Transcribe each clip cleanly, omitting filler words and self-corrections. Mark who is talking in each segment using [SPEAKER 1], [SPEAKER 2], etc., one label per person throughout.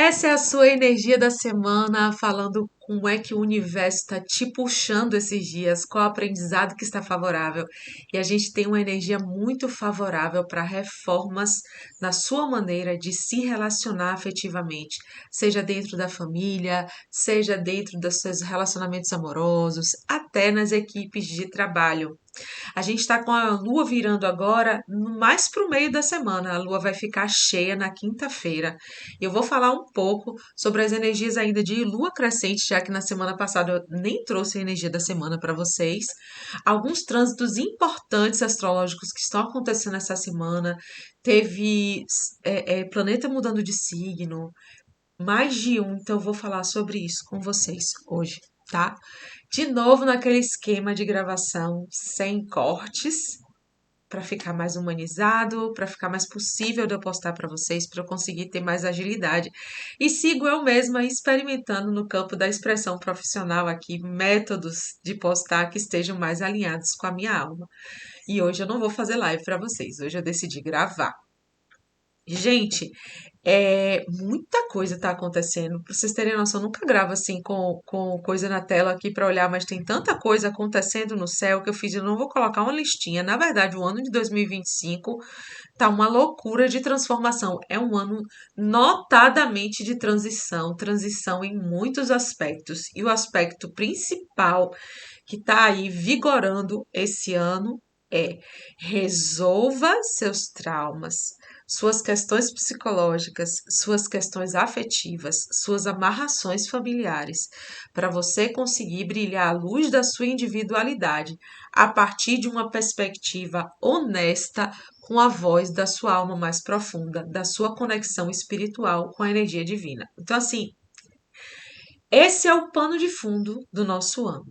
[SPEAKER 1] Essa é a sua energia da semana, falando como é que o universo está te puxando esses dias, qual aprendizado que está favorável. E a gente tem uma energia muito favorável para reformas na sua maneira de se relacionar afetivamente, seja dentro da família, seja dentro dos seus relacionamentos amorosos, até nas equipes de trabalho. A gente está com a lua virando agora mais para o meio da semana. A lua vai ficar cheia na quinta-feira. Eu vou falar um pouco sobre as energias ainda de lua crescente, já que na semana passada eu nem trouxe a energia da semana para vocês. Alguns trânsitos importantes astrológicos que estão acontecendo essa semana. Teve planeta mudando de signo, mais de um, então eu vou falar sobre isso com vocês hoje, tá? De novo naquele esquema de gravação sem cortes, para ficar mais humanizado, para ficar mais possível de eu postar para vocês, para eu conseguir ter mais agilidade. E sigo eu mesma experimentando no campo da expressão profissional aqui, métodos de postar que estejam mais alinhados com a minha alma. E hoje eu não vou fazer live para vocês, hoje eu decidi gravar. Gente, muita coisa tá acontecendo. Pra vocês terem noção, eu nunca gravo assim com coisa na tela aqui pra olhar, mas tem tanta coisa acontecendo no céu que eu não vou colocar uma listinha. Na verdade, o ano de 2025 tá uma loucura de transformação. É um ano notadamente de transição, transição em muitos aspectos. E o aspecto principal que tá aí vigorando esse ano é: resolva seus traumas, suas questões psicológicas, suas questões afetivas, suas amarrações familiares, para você conseguir brilhar a luz da sua individualidade a partir de uma perspectiva honesta com a voz da sua alma mais profunda, da sua conexão espiritual com a energia divina. Então, assim, esse é o pano de fundo do nosso ano.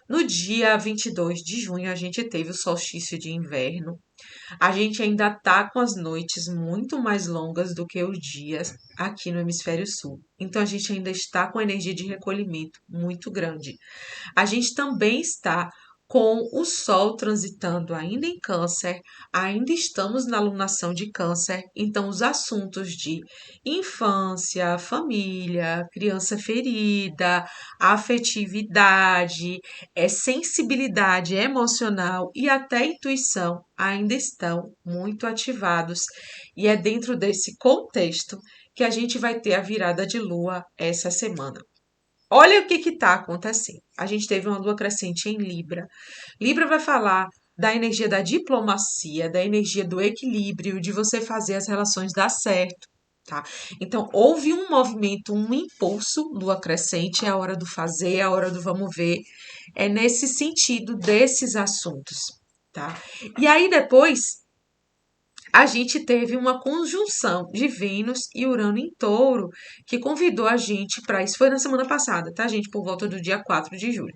[SPEAKER 1] No dia 22 de junho, a gente teve o solstício de inverno. A gente ainda tá com as noites muito mais longas do que os dias aqui no hemisfério sul. Então a gente ainda está com energia de recolhimento muito grande. A gente também está com o Sol transitando ainda em Câncer, ainda estamos na lunação de Câncer, então os assuntos de infância, família, criança ferida, afetividade, sensibilidade emocional e até intuição ainda estão muito ativados. E é dentro desse contexto que a gente vai ter a virada de lua essa semana. Olha o que está acontecendo. A gente teve uma lua crescente em Libra. Libra vai falar da energia da diplomacia, da energia do equilíbrio, de você fazer as relações dar certo, tá? Então, houve um movimento, um impulso, lua crescente, é a hora do fazer, é a hora do vamos ver. É nesse sentido desses assuntos, tá? E aí depois a gente teve uma conjunção de Vênus e Urano em Touro, que convidou a gente para isso. Foi na semana passada, tá, gente? Por volta do dia 4 de julho.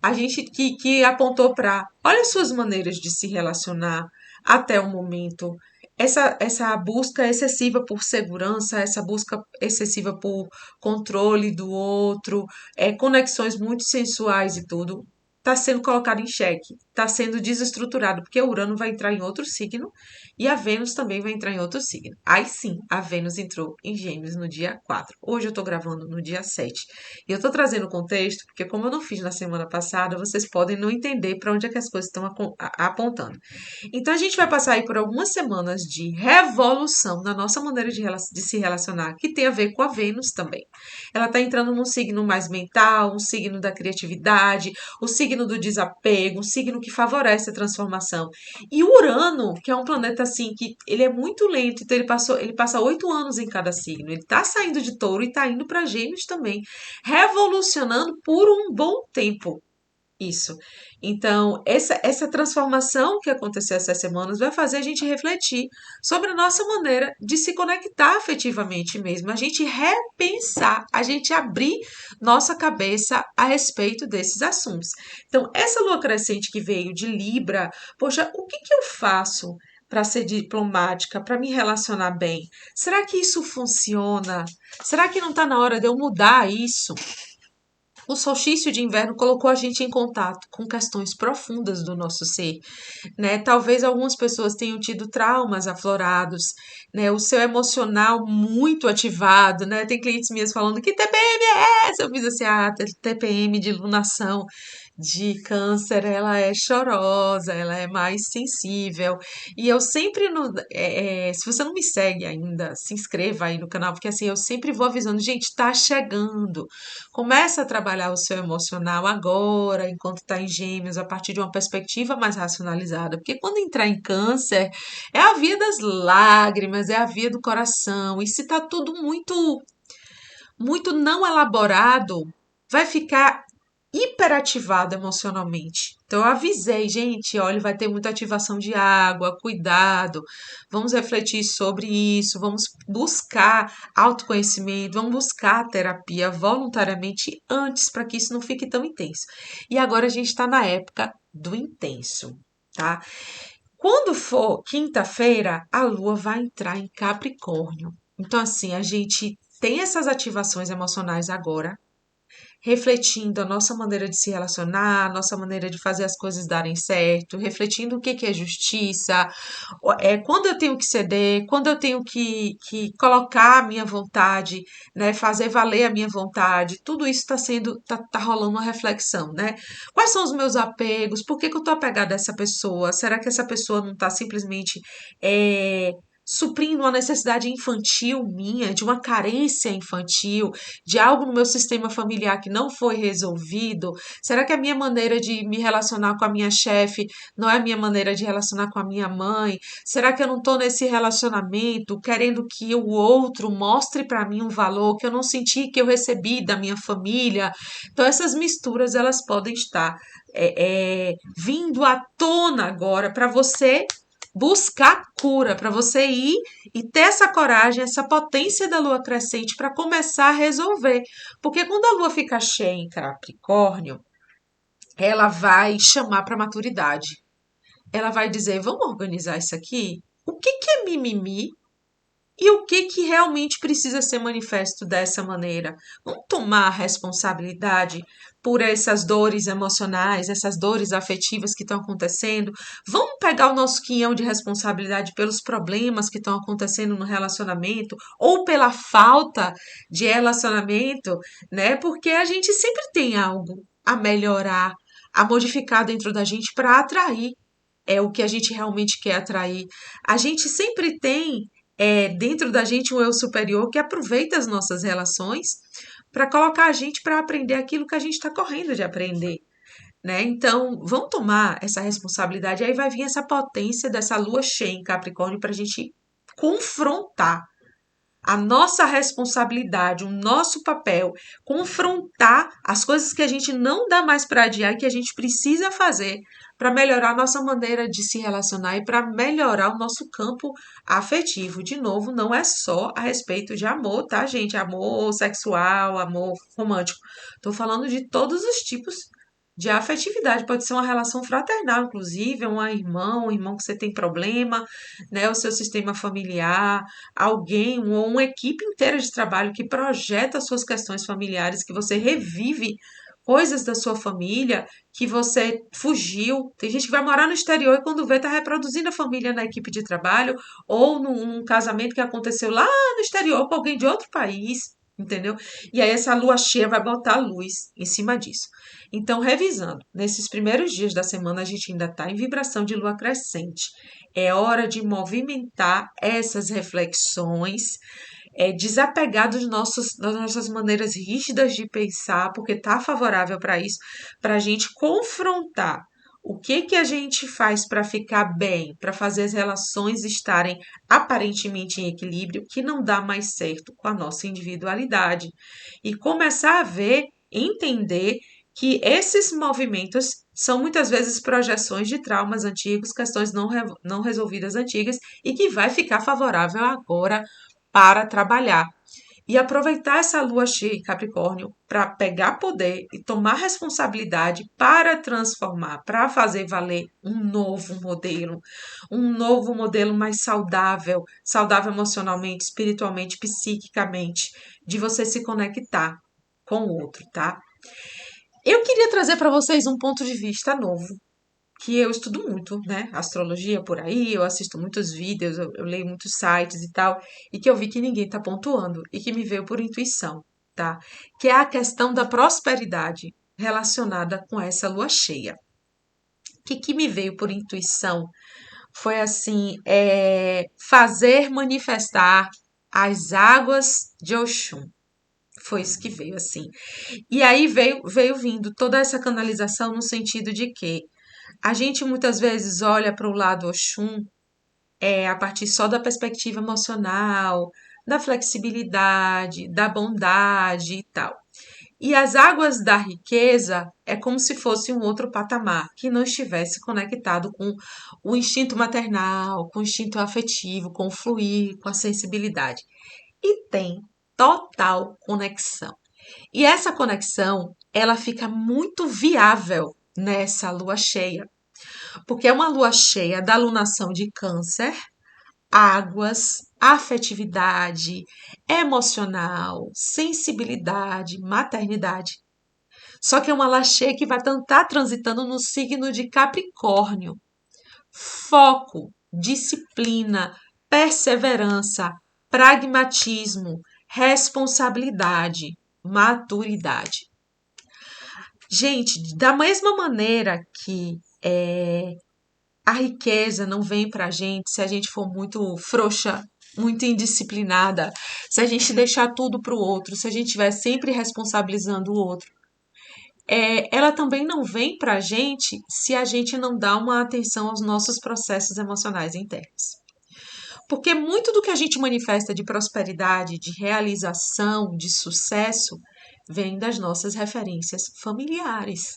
[SPEAKER 1] A gente que apontou para, olha as suas maneiras de se relacionar até o momento. Essa busca excessiva por segurança, essa busca excessiva por controle do outro, conexões muito sensuais e tudo, está sendo colocado em xeque, está sendo desestruturado, porque o Urano vai entrar em outro signo e a Vênus também vai entrar em outro signo. Aí sim, a Vênus entrou em Gêmeos no dia 4. Hoje eu estou gravando no dia 7. E eu estou trazendo o contexto, porque como eu não fiz na semana passada, vocês podem não entender para onde é que as coisas estão apontando. Então a gente vai passar aí por algumas semanas de revolução na nossa maneira de se relacionar, que tem a ver com a Vênus também. Ela está entrando num signo mais mental, um signo da criatividade, o signo do desapego, um signo que favorece a transformação. E o Urano, que é um planeta assim, que ele é muito lento, então ele passa 8 anos em cada signo. Ele está saindo de Touro e está indo para Gêmeos também, revolucionando por um bom tempo. Isso. Então, essa transformação que aconteceu essas semanas vai fazer a gente refletir sobre a nossa maneira de se conectar afetivamente mesmo, a gente repensar, a gente abrir nossa cabeça a respeito desses assuntos. Então, essa lua crescente que veio de Libra, poxa, o que eu faço para ser diplomática, para me relacionar bem? Será que isso funciona? Será que não está na hora de eu mudar isso? O solstício de inverno colocou a gente em contato com questões profundas do nosso ser, né? Talvez algumas pessoas tenham tido traumas aflorados, né? O seu emocional muito ativado, né? Tem clientes minhas falando que TPM é essa? Eu fiz assim, TPM de lunação de câncer, ela é chorosa, ela é mais sensível. E eu sempre, se você não me segue ainda, se inscreva aí no canal, porque assim, eu sempre vou avisando, gente, tá chegando. Começa a trabalhar o seu emocional agora, enquanto está em Gêmeos, a partir de uma perspectiva mais racionalizada. Porque quando entrar em Câncer, é a via das lágrimas, é a via do coração. E se está tudo muito não elaborado, vai ficar hiperativado emocionalmente. Então eu avisei, gente, olha, vai ter muita ativação de água, cuidado. Vamos refletir sobre isso, vamos buscar autoconhecimento, vamos buscar terapia voluntariamente antes para que isso não fique tão intenso. E agora a gente está na época do intenso, tá? Quando for quinta-feira, a lua vai entrar em Capricórnio. Então, assim, a gente tem essas ativações emocionais agora, refletindo a nossa maneira de se relacionar, a nossa maneira de fazer as coisas darem certo, refletindo o que que é justiça, quando eu tenho que ceder, quando eu tenho que colocar a minha vontade, né, fazer valer a minha vontade, tudo isso tá rolando uma reflexão, né? Quais são os meus apegos? Por que que eu tô apegada a essa pessoa? Será que essa pessoa não tá simplesmente é, suprindo uma necessidade infantil minha, de uma carência infantil, de algo no meu sistema familiar que não foi resolvido? Será que a minha maneira de me relacionar com a minha chefe não é a minha maneira de relacionar com a minha mãe? Será que eu não estou nesse relacionamento querendo que o outro mostre para mim um valor que eu não senti que eu recebi da minha família? Então, essas misturas elas podem estar vindo à tona agora para você buscar cura, para você ir e ter essa coragem, essa potência da lua crescente para começar a resolver. Porque quando a lua fica cheia em Capricórnio, ela vai chamar para maturidade. Ela vai dizer: vamos organizar isso aqui? O que que é mimimi e o que que realmente precisa ser manifesto dessa maneira? Vamos tomar a responsabilidade por essas dores emocionais, essas dores afetivas que estão acontecendo. Vamos pegar o nosso quinhão de responsabilidade pelos problemas que estão acontecendo no relacionamento ou pela falta de relacionamento, né? Porque a gente sempre tem algo a melhorar, a modificar dentro da gente para atrair o que a gente realmente quer atrair. A gente sempre tem dentro da gente um eu superior que aproveita as nossas relações para colocar a gente para aprender aquilo que a gente está correndo de aprender. Né? Então, vamos tomar essa responsabilidade. Aí vai vir essa potência dessa lua cheia em Capricórnio para a gente confrontar a nossa responsabilidade, o nosso papel, confrontar as coisas que a gente não dá mais para adiar e que a gente precisa fazer para melhorar a nossa maneira de se relacionar e para melhorar o nosso campo afetivo. De novo, não é só a respeito de amor, tá, gente? Amor sexual, amor romântico. Estou falando de todos os tipos de afetividade. Pode ser uma relação fraternal, inclusive, um irmão que você tem problema, né? O seu sistema familiar, alguém ou uma equipe inteira de trabalho que projeta suas questões familiares, que você revive coisas da sua família que você fugiu. Tem gente que vai morar no exterior e quando vê tá reproduzindo a família na equipe de trabalho ou num casamento que aconteceu lá no exterior com alguém de outro país. Entendeu? E aí essa lua cheia vai botar luz em cima disso. Então, revisando, nesses primeiros dias da semana a gente ainda está em vibração de lua crescente. É hora de movimentar essas reflexões, desapegar das nossas maneiras rígidas de pensar, porque está favorável para isso, para a gente confrontar o que que a gente faz para ficar bem, para fazer as relações estarem aparentemente em equilíbrio, que não dá mais certo com a nossa individualidade. E começar a ver, entender que esses movimentos são muitas vezes projeções de traumas antigos, questões não resolvidas antigas, e que vai ficar favorável agora para trabalhar. E aproveitar essa lua cheia em Capricórnio para pegar poder e tomar responsabilidade para transformar, para fazer valer um novo modelo mais saudável, saudável emocionalmente, espiritualmente, psiquicamente, de você se conectar com o outro, tá? Eu queria trazer para vocês um ponto de vista novo, que eu estudo muito, né? Astrologia por aí, eu assisto muitos vídeos, eu leio muitos sites e tal, e que eu vi que ninguém tá pontuando e que me veio por intuição, tá? Que é a questão da prosperidade relacionada com essa lua cheia. O que me veio por intuição foi assim, fazer manifestar as águas de Oxum. Foi isso que veio assim. E aí veio vindo toda essa canalização no sentido de que a gente muitas vezes olha para o lado Oxum a partir só da perspectiva emocional, da flexibilidade, da bondade e tal. E as águas da riqueza é como se fosse um outro patamar, que não estivesse conectado com o instinto maternal, com o instinto afetivo, com o fluir, com a sensibilidade. E tem total conexão. E essa conexão, ela fica muito viável nessa lua cheia, porque é uma lua cheia da alunação de Câncer, águas, afetividade, emocional, sensibilidade, maternidade. Só que é uma lua cheia que vai estar transitando no signo de Capricórnio. Foco, disciplina, perseverança, pragmatismo, responsabilidade, maturidade. Gente, da mesma maneira que a riqueza não vem pra gente se a gente for muito frouxa, muito indisciplinada, se a gente deixar tudo pro outro, se a gente estiver sempre responsabilizando o outro. Ela também não vem pra gente se a gente não dá uma atenção aos nossos processos emocionais internos. Porque muito do que a gente manifesta de prosperidade, de realização, de sucesso, vem das nossas referências familiares.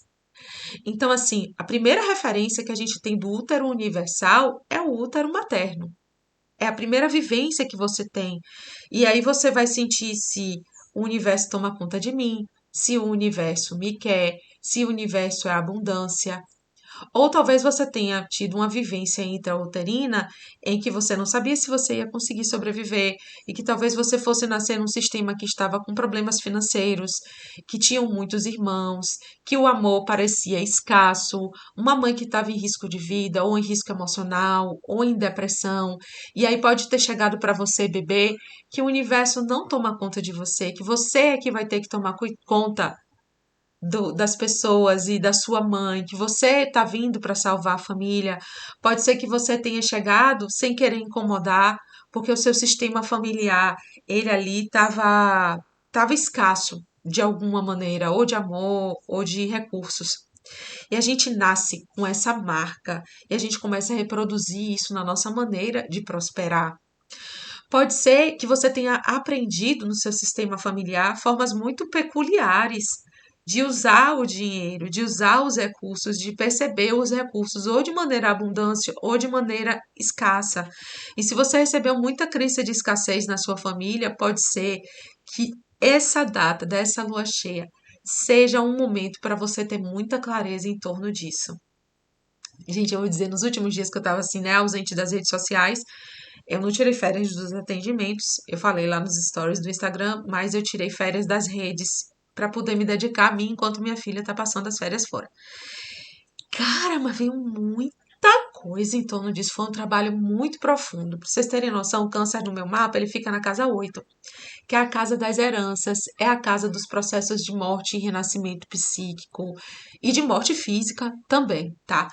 [SPEAKER 1] Então, assim, a primeira referência que a gente tem do útero universal é o útero materno. É a primeira vivência que você tem. E aí você vai sentir se o universo toma conta de mim, se o universo me quer, se o universo é abundância. Ou talvez você tenha tido uma vivência intrauterina em que você não sabia se você ia conseguir sobreviver e que talvez você fosse nascer num sistema que estava com problemas financeiros, que tinham muitos irmãos, que o amor parecia escasso, uma mãe que estava em risco de vida, ou em risco emocional, ou em depressão. E aí pode ter chegado para você, bebê, que o universo não toma conta de você, que você é que vai ter que tomar conta das pessoas e da sua mãe, que você está vindo para salvar a família. Pode ser que você tenha chegado sem querer incomodar, porque o seu sistema familiar, ele ali tava escasso de alguma maneira, ou de amor, ou de recursos. E a gente nasce com essa marca e a gente começa a reproduzir isso na nossa maneira de prosperar. Pode ser que você tenha aprendido no seu sistema familiar formas muito peculiares de usar o dinheiro, de usar os recursos, de perceber os recursos ou de maneira abundante ou de maneira escassa. E se você recebeu muita crença de escassez na sua família, pode ser que essa data dessa lua cheia seja um momento para você ter muita clareza em torno disso. Gente, eu vou dizer, nos últimos dias que eu estava assim, né, ausente das redes sociais, eu não tirei férias dos atendimentos. Eu falei lá nos stories do Instagram, mas eu tirei férias das redes para poder me dedicar a mim enquanto minha filha tá passando as férias fora. Cara, mas veio muita coisa em torno disso. Foi um trabalho muito profundo. Para vocês terem noção, o câncer no meu mapa, ele fica na casa 8, que é a casa das heranças, é a casa dos processos de morte e renascimento psíquico e de morte física também, tá?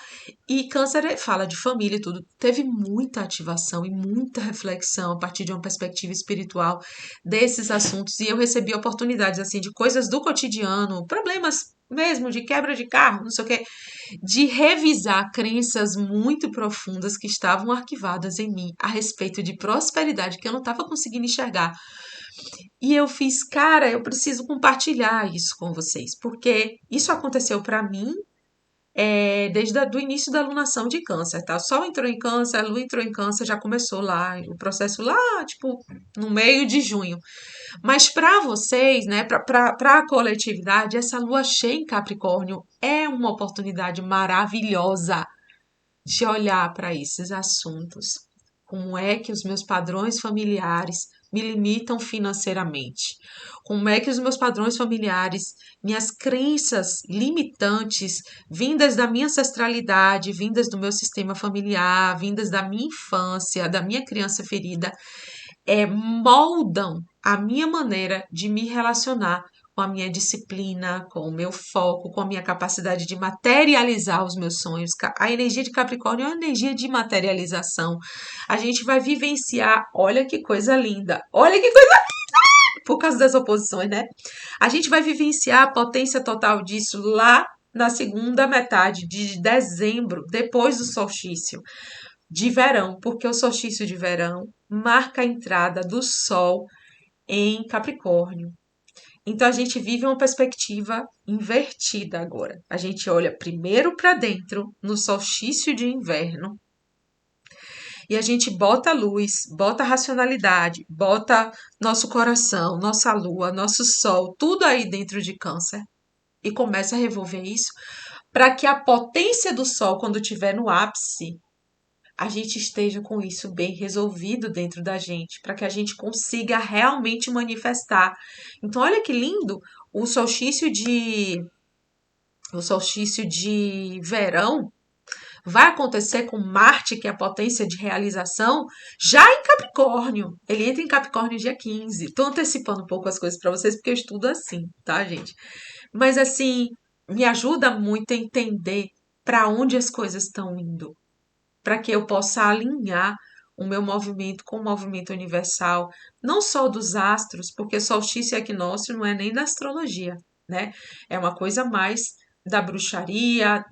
[SPEAKER 1] E câncer fala de família e tudo. Teve muita ativação e muita reflexão a partir de uma perspectiva espiritual desses assuntos e eu recebi oportunidades assim de coisas do cotidiano, problemas mesmo de quebra de carro, não sei o quê, de revisar crenças muito profundas que estavam arquivadas em mim a respeito de prosperidade que eu não estava conseguindo enxergar. E eu fiz, cara, eu preciso compartilhar isso com vocês, porque isso aconteceu para mim desde o início da alunação de câncer, tá? O Sol entrou em câncer, a Lua entrou em câncer, já começou lá, o processo lá, tipo, no meio de junho. Mas para vocês, né, para a coletividade, essa Lua cheia em Capricórnio é uma oportunidade maravilhosa de olhar para esses assuntos. Como é que os meus padrões familiares me limitam financeiramente? Como é que os meus padrões familiares, minhas crenças limitantes, vindas da minha ancestralidade, vindas do meu sistema familiar, vindas da minha infância, da minha criança ferida, moldam a minha maneira de me relacionar com a minha disciplina, com o meu foco, com a minha capacidade de materializar os meus sonhos. A energia de Capricórnio é uma energia de materialização. A gente vai vivenciar, olha que coisa linda, olha que coisa, por causa das oposições, né? A gente vai vivenciar a potência total disso lá na segunda metade de dezembro, depois do solstício de verão, porque o solstício de verão marca a entrada do Sol em Capricórnio. Então a gente vive uma perspectiva invertida agora. A gente olha primeiro para dentro, no solstício de inverno, e a gente bota a luz, bota a racionalidade, bota nosso coração, nossa lua, nosso sol, tudo aí dentro de Câncer, e começa a revolver isso para que a potência do sol, quando estiver no ápice, a gente esteja com isso bem resolvido dentro da gente, para que a gente consiga realmente manifestar. Então, olha que lindo o solstício de o solstício de verão vai acontecer com Marte, que é a potência de realização, já em Capricórnio. Ele entra em Capricórnio dia 15. Estou antecipando um pouco as coisas para vocês, porque eu estudo assim, tá, gente? Mas assim, me ajuda muito a entender para onde as coisas estão indo, para que eu possa alinhar o meu movimento com o movimento universal, não só dos astros, porque solstício e equinócio não é nem da astrologia, né? É uma coisa mais da bruxaria,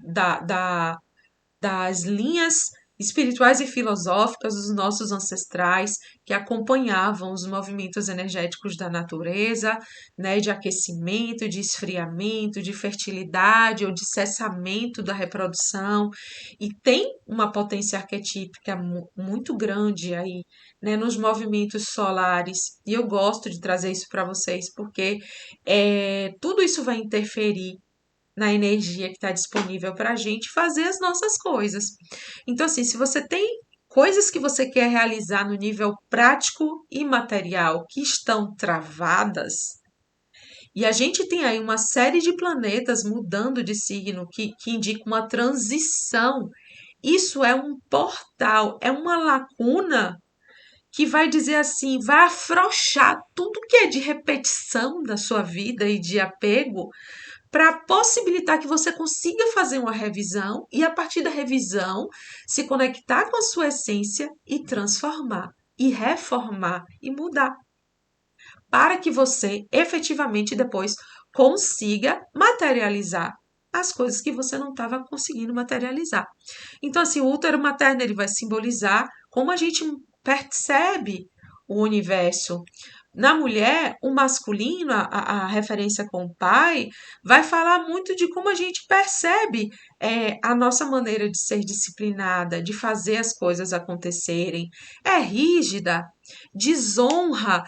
[SPEAKER 1] das linhas espirituais e filosóficas dos nossos ancestrais que acompanhavam os movimentos energéticos da natureza, né, de aquecimento, de esfriamento, de fertilidade ou de cessamento da reprodução, e tem uma potência arquetípica muito grande aí, né, nos movimentos solares. E eu gosto de trazer isso para vocês porque tudo isso vai interferir na energia que está disponível para a gente fazer as nossas coisas. Então, assim, se você tem coisas que você quer realizar no nível prático e material que estão travadas, e a gente tem aí uma série de planetas mudando de signo que indica uma transição. Isso é um portal, é uma lacuna que vai dizer assim, vai afrouxar tudo que é de repetição da sua vida e de apego para possibilitar que você consiga fazer uma revisão e, a partir da revisão, se conectar com a sua essência e transformar, e reformar e mudar, para que você efetivamente depois consiga materializar as coisas que você não estava conseguindo materializar. Então, assim, o útero materno ele vai simbolizar como a gente percebe o universo. Na mulher, o masculino, a referência com o pai, vai falar muito de como a gente percebe a nossa maneira de ser disciplinada, de fazer as coisas acontecerem. É rígida, desonra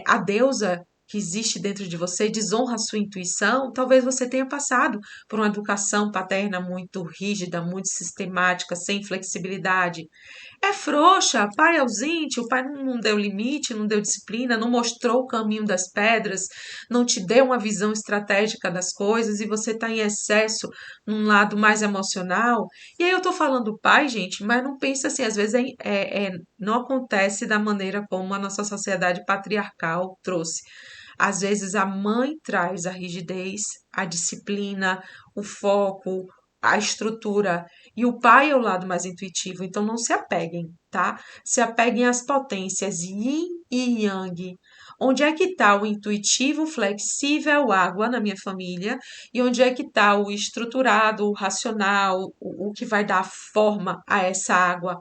[SPEAKER 1] a deusa que existe dentro de você, desonra a sua intuição. Talvez você tenha passado por uma educação paterna muito rígida, muito sistemática, sem flexibilidade. É frouxa, pai ausente, o pai não deu limite, não deu disciplina, não mostrou o caminho das pedras, não te deu uma visão estratégica das coisas e você está em excesso num lado mais emocional. E aí eu tô falando pai, gente, mas não pensa assim, às vezes não acontece da maneira como a nossa sociedade patriarcal trouxe. Às vezes a mãe traz a rigidez, a disciplina, o foco, a estrutura, e o pai é o lado mais intuitivo, então não se apeguem, tá? Se apeguem às potências yin e yang. Onde é que está o intuitivo, flexível, água na minha família? E onde é que está o estruturado, o racional, o que vai dar forma a essa água?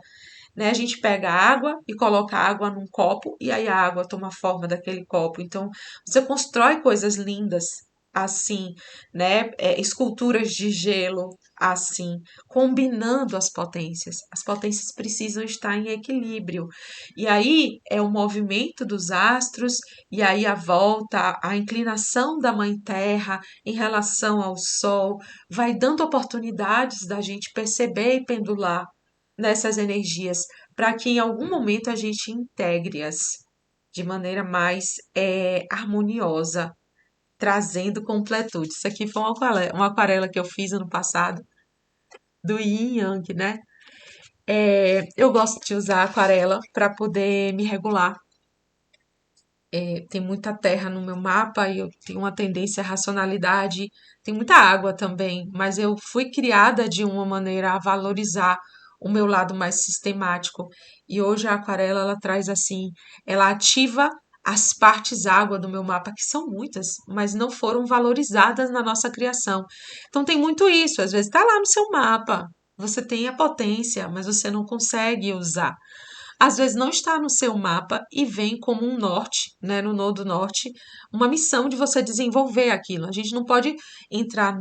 [SPEAKER 1] Né? A gente pega a água e coloca a água num copo e aí a água toma forma daquele copo. Então, você constrói coisas lindas assim, né? Esculturas de gelo assim, combinando as potências. As potências precisam estar em equilíbrio. E aí é o movimento dos astros e aí a volta, a inclinação da Mãe Terra em relação ao Sol vai dando oportunidades da gente perceber e pendular nessas energias, para que em algum momento a gente integre-as. de maneira mais harmoniosa, trazendo completude. Isso aqui foi uma aquarela que eu fiz ano passado, do Yin Yang, né? Eu gosto de usar aquarela para poder me regular. Tem muita terra no meu mapa e eu tenho uma tendência à racionalidade. Tem muita água também, mas eu fui criada de uma maneira a valorizar o meu lado mais sistemático. E hoje a aquarela ela traz assim, ela ativa as partes água do meu mapa, que são muitas, mas não foram valorizadas na nossa criação. Então tem muito isso, às vezes está lá no seu mapa, você tem a potência, mas você não consegue usar. Às vezes não está no seu mapa e vem como um norte, né, no nodo norte, uma missão de você desenvolver aquilo. A gente não pode entrar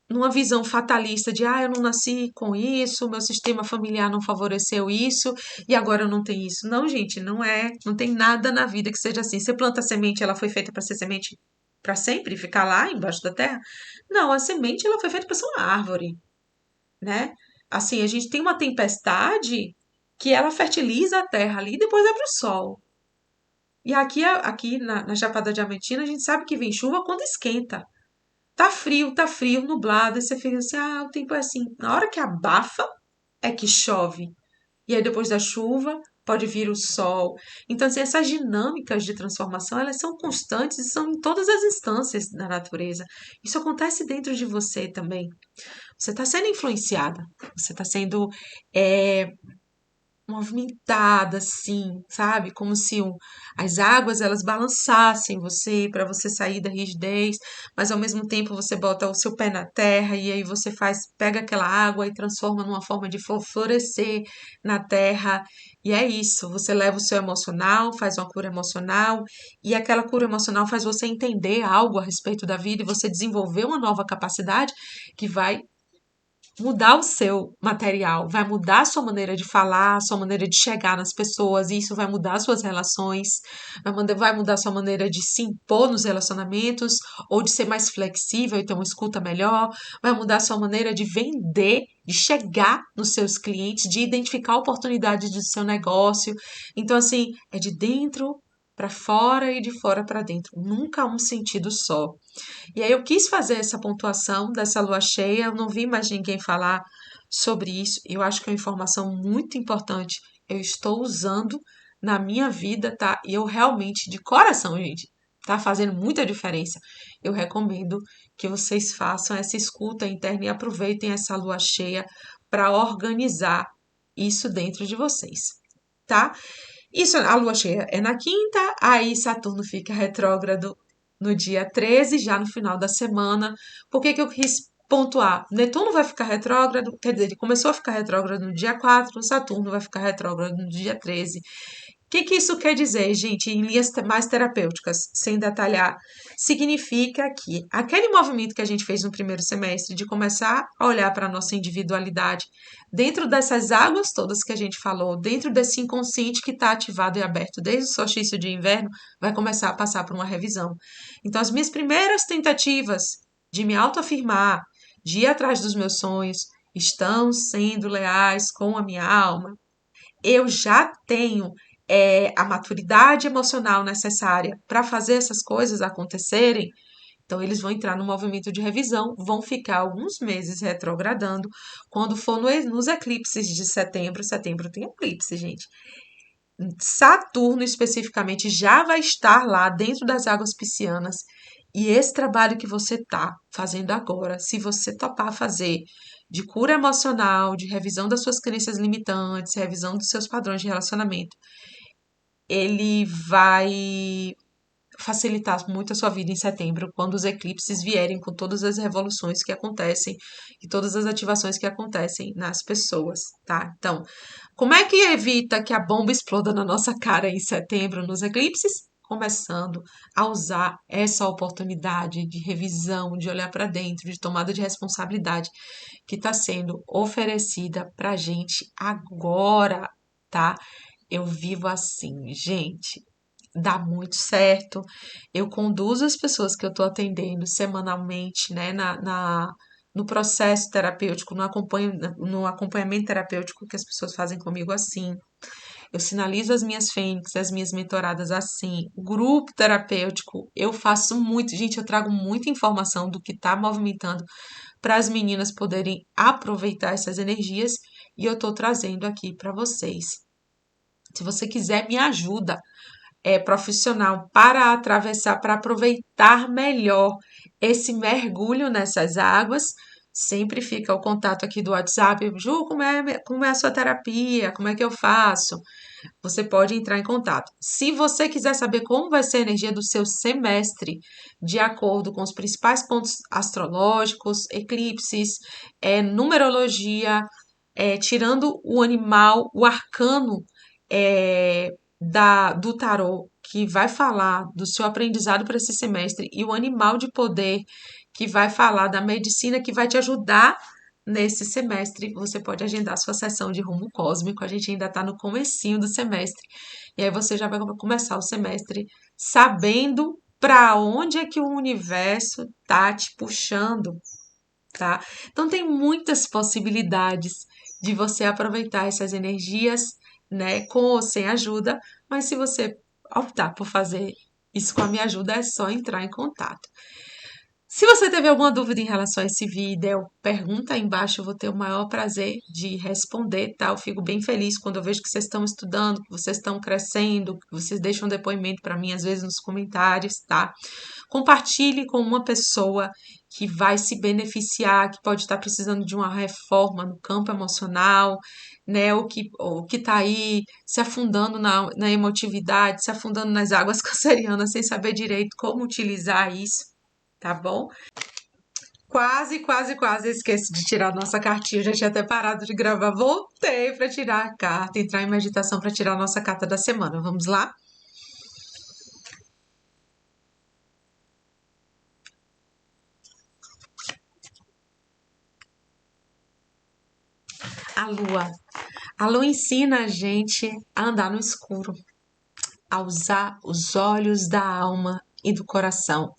[SPEAKER 1] numa visão fatalista de, eu não nasci com isso, meu sistema familiar não favoreceu isso e agora eu não tenho isso. Não, gente, não é, não tem nada na vida que seja assim. Você planta a semente, ela foi feita para ser semente para sempre, ficar lá embaixo da terra? Não, a semente ela foi feita para ser uma árvore, né? Assim, a gente tem uma tempestade que ela fertiliza a terra ali e depois vai para o sol. E aqui na Chapada Diamantina a gente sabe que vem chuva quando esquenta. Tá frio, nublado, e você fica assim, o tempo é assim. Na hora que abafa, é que chove. E aí depois da chuva, pode vir o sol. Então, assim, essas dinâmicas de transformação, elas são constantes e são em todas as instâncias da natureza. Isso acontece dentro de você também. Você está sendo influenciada, você está sendo é, movimentada, assim, sabe? Como se as águas elas balançassem você para você sair da rigidez, mas ao mesmo tempo você bota o seu pé na terra e aí você pega aquela água e transforma numa forma de florescer na terra. E é isso, você leva o seu emocional, faz uma cura emocional, e aquela cura emocional faz você entender algo a respeito da vida e você desenvolver uma nova capacidade que vai mudar o seu material, vai mudar a sua maneira de falar, a sua maneira de chegar nas pessoas, e isso vai mudar as suas relações, vai mudar a sua maneira de se impor nos relacionamentos, ou de ser mais flexível e ter uma escuta melhor, vai mudar a sua maneira de vender, de chegar nos seus clientes, de identificar oportunidades do seu negócio. Então, assim, é de dentro para fora e de fora para dentro, nunca um sentido só. E aí eu quis fazer essa pontuação dessa lua cheia, eu não vi mais ninguém falar sobre isso. Eu acho que é uma informação muito importante. Eu estou usando na minha vida, tá? E eu realmente, de coração, gente, tá fazendo muita diferença. Eu recomendo que vocês façam essa escuta interna e aproveitem essa lua cheia para organizar isso dentro de vocês, tá? Isso, a lua cheia é na quinta, aí Saturno fica retrógrado no dia 13, já no final da semana. Por que que eu quis pontuar? Netuno vai ficar retrógrado, quer dizer, ele começou a ficar retrógrado no dia 4, Saturno vai ficar retrógrado no dia 13. O que que isso quer dizer, gente, em linhas mais terapêuticas, sem detalhar? Significa que aquele movimento que a gente fez no primeiro semestre de começar a olhar para a nossa individualidade, dentro dessas águas todas que a gente falou, dentro desse inconsciente que está ativado e aberto desde o solstício de inverno, vai começar a passar por uma revisão. Então, as minhas primeiras tentativas de me autoafirmar, de ir atrás dos meus sonhos, estão sendo leais com a minha alma. Eu já tenho a maturidade emocional necessária para fazer essas coisas acontecerem, então eles vão entrar no movimento de revisão, vão ficar alguns meses retrogradando. Quando for nos eclipses de setembro, setembro tem eclipse, gente. Saturno especificamente já vai estar lá dentro das águas piscianas. E esse trabalho que você está fazendo agora, se você topar fazer de cura emocional, de revisão das suas crenças limitantes, revisão dos seus padrões de relacionamento, ele vai facilitar muito a sua vida em setembro, quando os eclipses vierem com todas as revoluções que acontecem e todas as ativações que acontecem nas pessoas, tá? Então, como é que evita que a bomba exploda na nossa cara em setembro nos eclipses? Começando a usar essa oportunidade de revisão, de olhar para dentro, de tomada de responsabilidade que está sendo oferecida para a gente agora, tá? Eu vivo assim, gente, dá muito certo. Eu conduzo as pessoas que eu estou atendendo semanalmente, né, no processo terapêutico, no acompanhamento terapêutico que as pessoas fazem comigo assim. Eu sinalizo as minhas fênix, as minhas mentoradas assim. O grupo terapêutico, eu faço muito. Gente, eu trago muita informação do que está movimentando para as meninas poderem aproveitar essas energias e eu estou trazendo aqui para vocês. Se você quiser, me ajuda profissional para atravessar, para aproveitar melhor esse mergulho nessas águas. Sempre fica o contato aqui do WhatsApp. Ju, como é a sua terapia? Como é que eu faço? Você pode entrar em contato. Se você quiser saber como vai ser a energia do seu semestre, de acordo com os principais pontos astrológicos, eclipses, numerologia, tirando o animal, o arcano do tarô, que vai falar do seu aprendizado para esse semestre, e o animal de poder, que vai falar da medicina, que vai te ajudar nesse semestre. Você pode agendar sua sessão de rumo cósmico. A gente ainda está no comecinho do semestre. E aí você já vai começar o semestre sabendo para onde é que o universo tá te puxando, tá? Então tem muitas possibilidades de você aproveitar essas energias, né, com ou sem ajuda, mas se você optar por fazer isso com a minha ajuda, é só entrar em contato. Se você teve alguma dúvida em relação a esse vídeo, pergunta aí embaixo, eu vou ter o maior prazer de responder, tá? Eu fico bem feliz quando eu vejo que vocês estão estudando, que vocês estão crescendo, que vocês deixam um depoimento para mim, às vezes nos comentários, tá? Compartilhe com uma pessoa que vai se beneficiar, que pode estar precisando de uma reforma no campo emocional, né? Ou que tá aí se afundando na emotividade, se afundando nas águas cancerianas, sem saber direito como utilizar isso, tá bom? Quase, quase, quase esqueci de tirar a nossa cartinha. Eu já tinha até parado de gravar. Voltei para tirar a carta, entrar em meditação para tirar a nossa carta da semana. Vamos lá? A lua. A lua ensina a gente a andar no escuro, a usar os olhos da alma e do coração,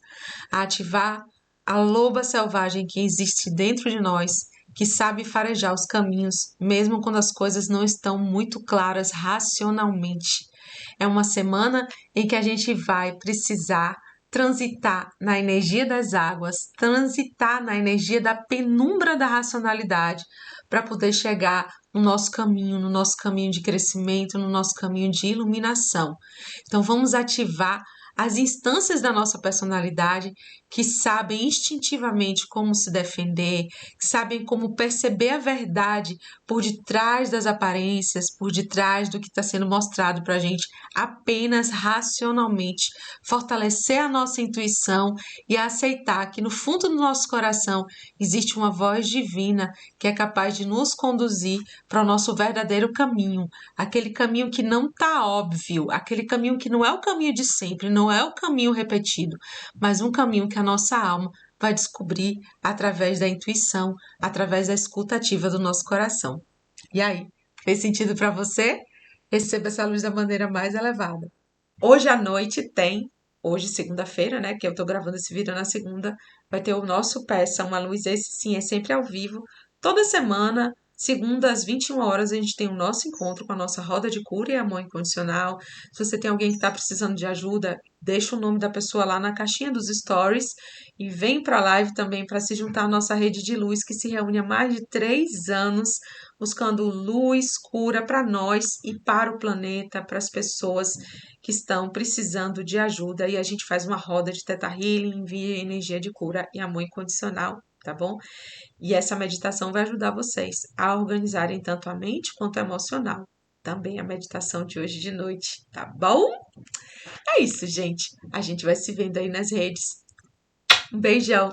[SPEAKER 1] a ativar a loba selvagem que existe dentro de nós, que sabe farejar os caminhos, mesmo quando as coisas não estão muito claras racionalmente. É uma semana em que a gente vai precisar transitar na energia das águas, transitar na energia da penumbra da racionalidade, para poder chegar no nosso caminho de crescimento, no nosso caminho de iluminação. Então, vamos ativar as instâncias da nossa personalidade que sabem instintivamente como se defender, que sabem como perceber a verdade por detrás das aparências, por detrás do que está sendo mostrado para a gente apenas racionalmente, fortalecer a nossa intuição e aceitar que no fundo do nosso coração existe uma voz divina que é capaz de nos conduzir para o nosso verdadeiro caminho, aquele caminho que não está óbvio, aquele caminho que não é o caminho de sempre, não é o caminho repetido, mas um caminho que a nossa alma vai descobrir através da intuição, através da escuta ativa do nosso coração. E aí, fez sentido para você? Receba essa luz da maneira mais elevada. Hoje à noite hoje segunda-feira, né, que eu tô gravando esse vídeo na segunda, vai ter o nosso Peça uma Luz, esse sim, é sempre ao vivo, toda semana, segunda às 21 horas, a gente tem o nosso encontro com a nossa roda de cura e amor incondicional. Se você tem alguém que está precisando de ajuda, deixa o nome da pessoa lá na caixinha dos stories e vem para a live também para se juntar à nossa rede de luz que se reúne há mais de 3 anos buscando luz, cura para nós e para o planeta, para as pessoas que estão precisando de ajuda. E a gente faz uma roda de Theta Healing, envia energia de cura e amor incondicional, tá bom? E essa meditação vai ajudar vocês a organizarem tanto a mente quanto o emocional. Também a meditação de hoje de noite, tá bom? É isso, gente. A gente vai se vendo aí nas redes. Um beijão.